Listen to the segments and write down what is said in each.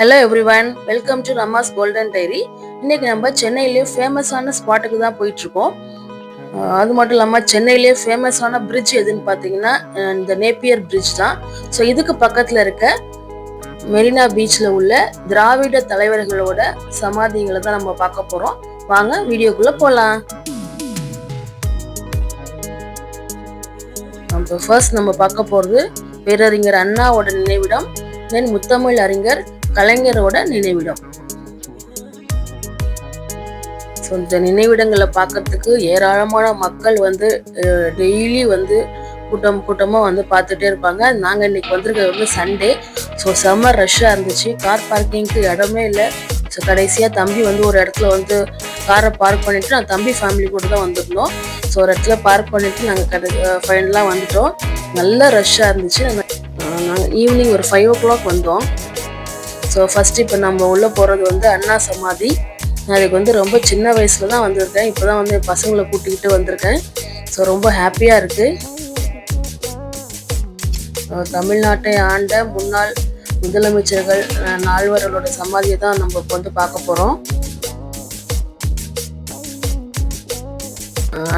Hello everyone, welcome to Rama's golden diary. இன்னைக்கு நம்ம சென்னையிலேயே ஃபேமஸான ஸ்பாட்டுக்கு தான் போயிட்டு இருக்கோம். அது மட்டும் இல்லாமல் சென்னையிலேயே ஃபேமஸான பிரிட்ஜ் எதுன்னு பார்த்தீங்கன்னா இந்த நேப்பியர் பிரிட்ஜ் தான். ஸோ இதுக்கு பக்கத்தில் இருக்க மெரினா பீச்சில் உள்ள திராவிட தலைவர்களோட சமாதிகளை தான் நம்ம பார்க்க போகிறோம். வாங்க வீடியோக்குள்ளே போகலாம். இப்போ ஃபர்ஸ்ட் நம்ம பார்க்க போகிறது பேரறிஞர் அண்ணாவோட நினைவிடம், தென் முத்தமிழ் அறிஞர் கலைஞரோட நினைவிடம். ஸோ இந்த நினைவிடங்களை பார்க்கறதுக்கு ஏராளமான மக்கள் வந்து டெய்லி வந்து கூட்டமாக வந்து பார்த்துட்டே இருப்பாங்க. நாங்கள் இன்னைக்கு வந்திருக்கிறது வந்து சண்டே. ஸோ செம்ம ரஷ்ஷாக இருந்துச்சு. கார் பார்க்கிங்க்கு இடமே இல்லை. ஸோ கடைசியாக தம்பி வந்து ஒரு இடத்துல வந்து காரை பார்க் பண்ணிவிட்டு நான் தம்பி ஃபேமிலி கூட தான் வந்திருந்தோம். ஸோ ஒரு இடத்துல பார்க் பண்ணிவிட்டு நாங்கள் ஃபைனலாக வந்துட்டோம். நல்ல ரஷ்ஷாக இருந்துச்சு. நாங்கள் ஈவினிங் ஒரு 5 o'clock வந்தோம். ஸோ ஃபஸ்ட்டு இப்போ நம்ம உள்ளே போகிறது வந்து அண்ணா சமாதி. அதுக்கு வந்து ரொம்ப சின்ன வயசில் தான் வந்திருக்கேன். இப்போ தான் வந்து பசங்களை கூட்டிக்கிட்டு வந்திருக்கேன். ஸோ ரொம்ப ஹாப்பியாக இருக்குது. தமிழ்நாட்டை ஆண்ட முன்னாள் முதலமைச்சர்கள் 4 சமாதியை தான் நம்ம இப்போ வந்து பார்க்க போகிறோம்.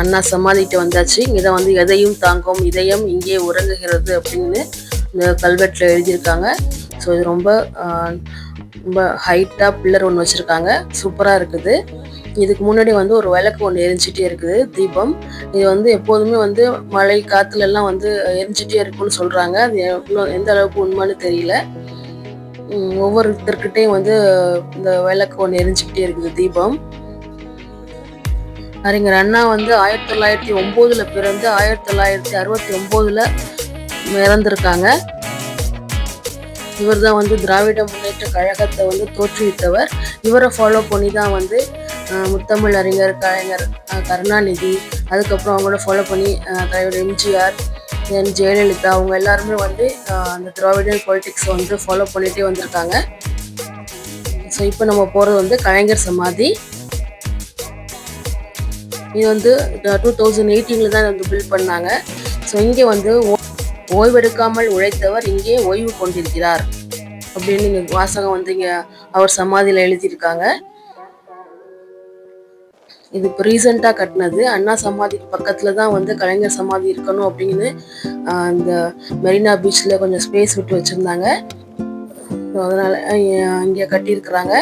அண்ணா சமாதிக்கிட்ட வந்தாச்சு. இங்கே தான் வந்து எதையும் தாங்கும் இதயம் இங்கே உறங்குகிறது அப்படின்னு இந்த கல்வெட்டில் எழுதியிருக்காங்க. ஸோ இது ரொம்ப ஹைட்டாக பில்லர் ஒன்று வச்சுருக்காங்க. சூப்பராக இருக்குது. இதுக்கு முன்னாடி வந்து ஒரு விளக்கு ஒன்று எரிஞ்சிட்டே இருக்குது, தீபம். இது வந்து எப்போதுமே வந்து மழை காற்றுலெல்லாம் வந்து எரிஞ்சிட்டே இருக்குன்னு சொல்கிறாங்க. அது எந்த அளவுக்கு உண்மைன்னு தெரியல. ஒவ்வொருத்தர்கிட்டையும் வந்து இந்த விளக்கு ஒன்று எரிஞ்சிக்கிட்டே இருக்குது, தீபம். அறிஞர் அண்ணா வந்து 1909 பிறந்து 1969 இறந்துருக்காங்க. இவர் தான் வந்து திராவிட முன்னேற்ற கழகத்தை வந்து தோற்றுவித்தவர். இவரை ஃபாலோ பண்ணி தான் வந்து முத்தமிழ் அறிஞர் கலைஞர், கருணாநிதி, அதுக்கப்புறம் அவங்களோட ஃபாலோ பண்ணி தலைவர் எம்ஜிஆர், தென் ஜெயலலிதா, அவங்க எல்லாருமே வந்து அந்த திராவிட பொலிட்டிக்ஸை வந்து ஃபாலோ பண்ணிகிட்டே வந்திருக்காங்க. ஸோ இப்போ நம்ம போகிறது வந்து கலைஞர் சமாதி. இது வந்து 2018 தான் வந்து பில்ட் பண்ணாங்க. ஸோ இங்கே வந்து ஓய்வெடுக்காமல் உழைத்தவர் இங்கே ஓய்வு கொண்டிருக்கிறார் அப்படின்னு இங்கே வாசகம் வந்து இங்கே அவர் சமாதியில் எழுதியிருக்காங்க. இது இப்போ ரீசெண்டாக கட்டினது. அண்ணா சமாதிக்கு பக்கத்தில் தான் வந்து கலைஞர் சமாதி இருக்கணும் அப்படின்னு இந்த மெரினா பீச்சில் கொஞ்சம் ஸ்பேஸ் விட்டு வச்சுருந்தாங்க. அதனால் இங்கே கட்டியிருக்கிறாங்க.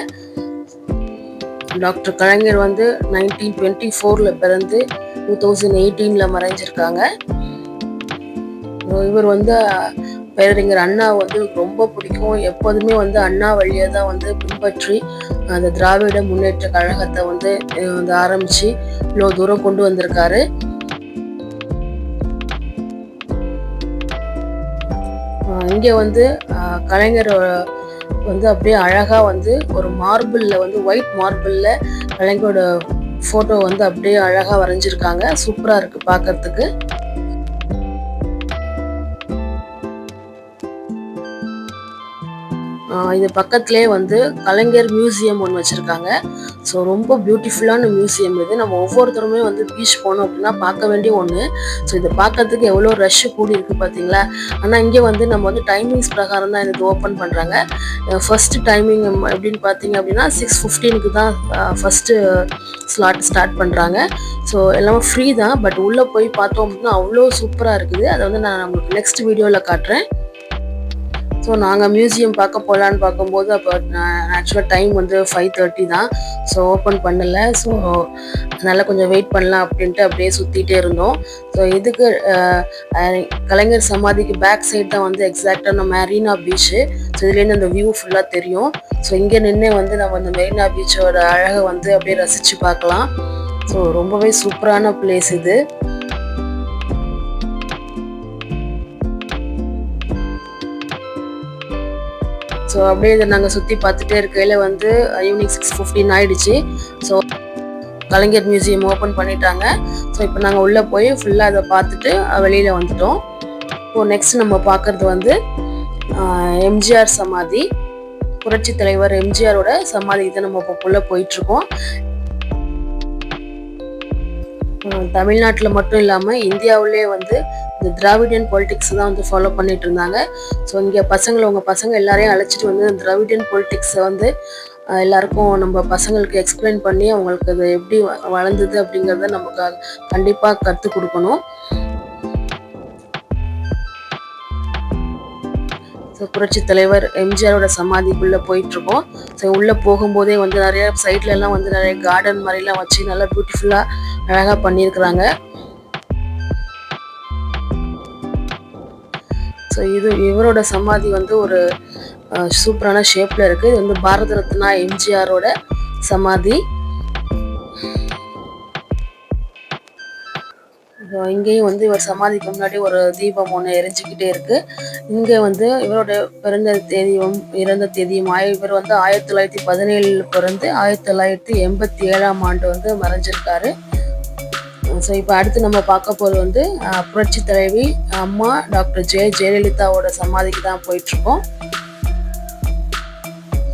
டாக்டர் கலைஞர் வந்து 1924 பிறந்து 2018 மறைஞ்சிருக்காங்க. இவர் வந்து பேரறிஞர் அண்ணா வந்து ரொம்ப பிடிக்கும். எப்போதுமே வந்து அண்ணா வழியை தான் வந்து பின்பற்றி அந்த திராவிட முன்னேற்ற கழகத்தை வந்து ஆரம்பித்து இவ்வளோ தூரம் கொண்டு வந்திருக்காரு. இங்கே வந்து கலைஞர் வந்து அப்படியே அழகாக வந்து ஒரு மார்பிளில் வந்து ஒயிட் மார்பிளில் கலைஞரோட ஃபோட்டோ வந்து அப்படியே அழகாக வரைஞ்சிருக்காங்க. சூப்பராக இருக்குது பார்க்கறதுக்கு. இது பக்கத்துலேயே வந்து கலைஞர் மியூசியம் ஒன்று வச்சுருக்காங்க. ஸோ ரொம்ப பியூட்டிஃபுல்லான மியூசியம் இது. நம்ம ஒவ்வொருத்தருமே வந்து பீச் போனோம் அப்படின்னா பார்க்க வேண்டிய ஒன்று. ஸோ இதை பார்க்கறதுக்கு எவ்வளோ ரஷ்ஷு கூடி இருக்குது பார்த்தீங்களா. ஆனால் இங்கே வந்து நம்ம வந்து டைமிங்ஸ் பிரகாரம் தான் இது ஓப்பன் பண்ணுறாங்க. ஃபஸ்ட்டு டைமிங் எப்படின்னு பார்த்தீங்க அப்படின்னா 6:15 தான் ஃபஸ்ட்டு ஸ்டார்ட் பண்ணுறாங்க. ஸோ எல்லாமே ஃப்ரீ தான். பட் உள்ளே போய் பார்த்தோம் அப்படின்னா அவ்வளோ சூப்பராக இருக்குது. அதை வந்து நான் உங்களுக்கு நெக்ஸ்ட் வீடியோவில் காட்டுறேன். ஸோ நாங்கள் மியூசியம் பார்க்க போகலான்னு பார்க்கும்போது அப்போ ஆக்சுவலாக டைம் வந்து 5:30 தான். ஸோ ஓப்பன் பண்ணலை. ஸோ அதனால் கொஞ்சம் வெயிட் பண்ணலாம் அப்படின்ட்டு அப்படியே சுற்றிட்டே இருந்தோம். ஸோ இதுக்கு கலைஞர் சமாதிக்கு பேக் சைட் தான் வந்து எக்ஸாக்டான மெரினா பீச்சு. ஸோ இதுலேருந்து அந்த வியூ ஃபுல்லாக தெரியும். ஸோ இங்கே நின்று வந்து நம்ம அந்த மெரினா பீச்சோட அழகை வந்து அப்படியே ரசித்து பார்க்கலாம். ஸோ ரொம்பவே சூப்பரான பிளேஸ் இது. ஸோ அப்படியே இதை நாங்கள் சுற்றி பார்த்துட்டே இருக்கையில் வந்து ஈவினிங் 6:15 ஆகிடுச்சு. ஸோ கலைஞர் மியூசியம் ஓப்பன் பண்ணிட்டாங்க. ஸோ இப்போ நாங்கள் உள்ளே போய் ஃபுல்லாக அதை பார்த்துட்டு வெளியில் வந்துட்டோம். இப்போ நெக்ஸ்ட் நம்ம பார்க்குறது வந்து எம்ஜிஆர் சமாதி. புரட்சி தலைவர் எம்ஜிஆரோட சமாதிக்கு தான் நம்ம இப்போ உள்ளே போயிட்டுருக்கோம். தமிழ்நாட்டில் மட்டும் இல்லாமல் இந்தியாவிலே வந்து இந்த திராவிடியன் பாலிடிக்ஸ் தான் வந்து ஃபாலோ பண்ணிட்டு இருந்தாங்க. ஸோ இங்கே உங்கள் பசங்க எல்லாரையும் அழைச்சிட்டு வந்து திராவிடியன் பாலிடிக்ஸை வந்து எல்லாருக்கும் நம்ம பசங்களுக்கு எக்ஸ்பிளைன் பண்ணி அவங்களுக்கு அது எப்படி வளர்ந்தது அப்படிங்கிறத நமக்கு கண்டிப்பாக கற்றுக் கொடுக்கணும். ஸோ புரட்சி தலைவர் எம்ஜிஆரோட சமாதிக்குள்ளே போயிட்டுருக்கோம். ஸோ உள்ளே போகும்போதே வந்து நிறைய சைட்லலாம் வந்து நிறைய கார்டன் மாதிரிலாம் வச்சு நல்லா பியூட்டிஃபுல்லாக அழகாக பண்ணியிருக்கிறாங்க. ஸோ இவரோட சமாதி வந்து ஒரு சூப்பரான ஷேப்பில் இருக்குது. இது வந்து பாரத ரத்னா எம்ஜிஆரோட சமாதி. இங்கேயும் வந்து இவர் சமாதிக்கு முன்னாடி ஒரு தீபம் ஒன்று எரிஞ்சுக்கிட்டே இருக்கு. இங்கே வந்து இவரோட இறந்த தேதியும் இவர் வந்து 1917 பிறந்து 1987 வந்து மறைஞ்சிருக்காரு. ஸோ இப்போ அடுத்து நம்ம பார்க்க போகிறது வந்து புரட்சி தலைவி அம்மா டாக்டர் ஜெயலலிதாவோட சமாதிக்கு தான் போயிட்டுருக்கோம்.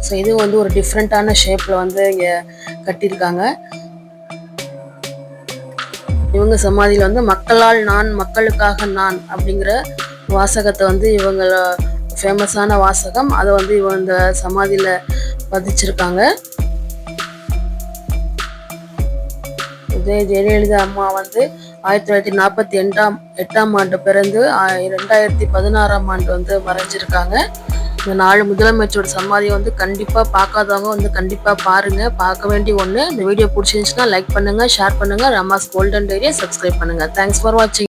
ஸோ இது வந்து ஒரு டிஃப்ரெண்ட்டான ஷேப்பில் வந்து இங்கே கட்டியிருக்காங்க. இவங்க சமாதியில் வந்து மக்களால் நான் மக்களுக்காக நான் அப்படிங்கிற வாசகத்தை வந்து இவங்கள ஃபேமஸான வாசகம், அதை வந்து இவங்க சமாதியில் பதிச்சிருக்காங்க. ஜெயலலிதா அம்மா வந்து 1948 பிறந்து 2016 வந்து மறைஞ்சிருக்காங்க. இந்த 4 முதலமைச்சரோட சமாதியை வந்து கண்டிப்பாக பார்க்காதவங்க வந்து கண்டிப்பாக பாருங்கள், பார்க்க வேண்டிய ஒன்று. இந்த வீடியோ பிடிச்சிருந்துச்சுன்னா லைக் பண்ணுங்கள், ஷேர் பண்ணுங்கள். ரமாஸ் கோல்டன் டைரியை சப்ஸ்கிரைப் பண்ணுங்கள். தேங்க்ஸ் ஃபார் வாட்சிங்.